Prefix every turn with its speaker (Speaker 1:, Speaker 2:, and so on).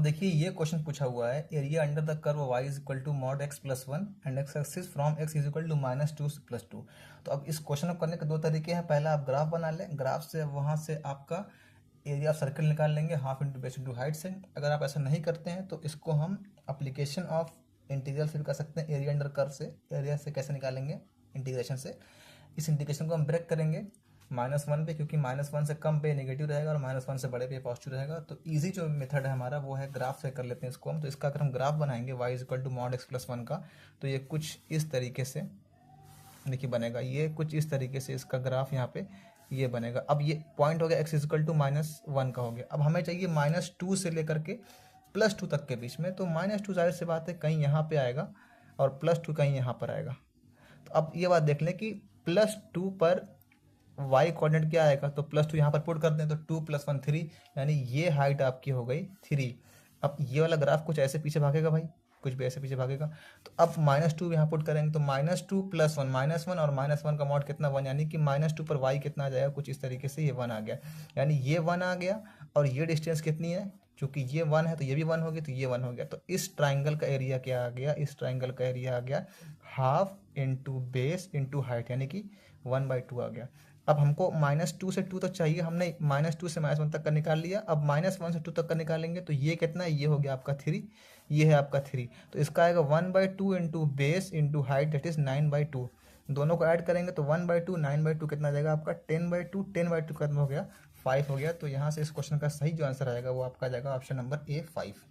Speaker 1: देखिए ये क्वेश्चन पूछा हुआ है, area under the curve y is equal to mod x plus one and x axis from x is equal to -2 से +2। तो अब इस क्वेश्चन को करने के दो तरीके हैं। पहला आप ग्राफ बना लें, ग्राफ से वहाँ से आपका एरिया ऑफ सर्कल निकाल लेंगे half into base into height से। अगर आप ऐसा नहीं करते हैं तो इसको हम अप्लीकेशन ऑफ इंटीग्रल से भी कर सकते हैं। एरिया अंडर कर्व से एरिया से कैसे निकालेंगे, इंटीग्रेशन से। इस इंटीग्रेशन को हम ब्रेक करेंगे -1 पे, क्योंकि -1 से कम पे नेगेटिव रहेगा और -1 से बड़े पे पॉजिटिव रहेगा। तो इजी जो मेथड है हमारा वो है ग्राफ से कर लेते हैं इसको हम। तो इसका अगर हम ग्राफ बनाएंगे y is equal to mod x plus one का, तो ये कुछ इस तरीके से देखिए बनेगा। ये कुछ इस तरीके से इसका ग्राफ यहाँ पे ये बनेगा। अब ये पॉइंट हो गया x इज इक्वल टू -1 का हो गया। अब हमें चाहिए -2 से लेकर के +2 तक के बीच में। तो -2 जाहिर सी बात है कहीं यहाँ पे आएगा और +2 कहीं यहाँ पर आएगा। तो अब ये बात देख लें कि +2 पर y कोऑर्डिनेट क्या आएगा, तो +2 यहाँ पर पुट कर दें तो 2 + 1 3, यानी ये हाइट आपकी हो गई 3। अब ये वाला ग्राफ कुछ ऐसे पीछे भागेगा भाई, कुछ भी ऐसे पीछे भागेगा। तो अब -2 यहाँ पुट करेंगे तो -2 + 1 -1 और -1 का मॉड कितना 1, यानी कि -2 पर y कितना आ जाएगा, कुछ इस तरीके से ये 1 आ गया। यानी ये 1 आ गया और ये डिस्टेंस कितनी है, क्योंकि ये 1 है तो ये भी 1 हो गया, तो ये 1 हो गया। तो इस ट्राइंगल का एरिया क्या आ गया, इस ट्राइंगल का एरिया आ गया half into base into height, यानी कि 1/2 आ गया। अब हमको -2 से 2 तक चाहिए, हमने -2 से -1 तक का निकाल लिया। अब -1 से 2 तक का निकालेंगे तो ये कितना है, ये हो गया आपका 3, ये है आपका 3। तो इसका आएगा 1/2 into base into height, that is 9/2। दोनों को ऐड करेंगे तो 1/2 9/2 कितना आ जाएगा आपका 10/2। 10/2 खत्म हो गया 5 हो गया। तो यहाँ से इस क्वेश्चन का सही जो आंसर आएगा वो आपका आ जाएगा ऑप्शन नंबर A 5।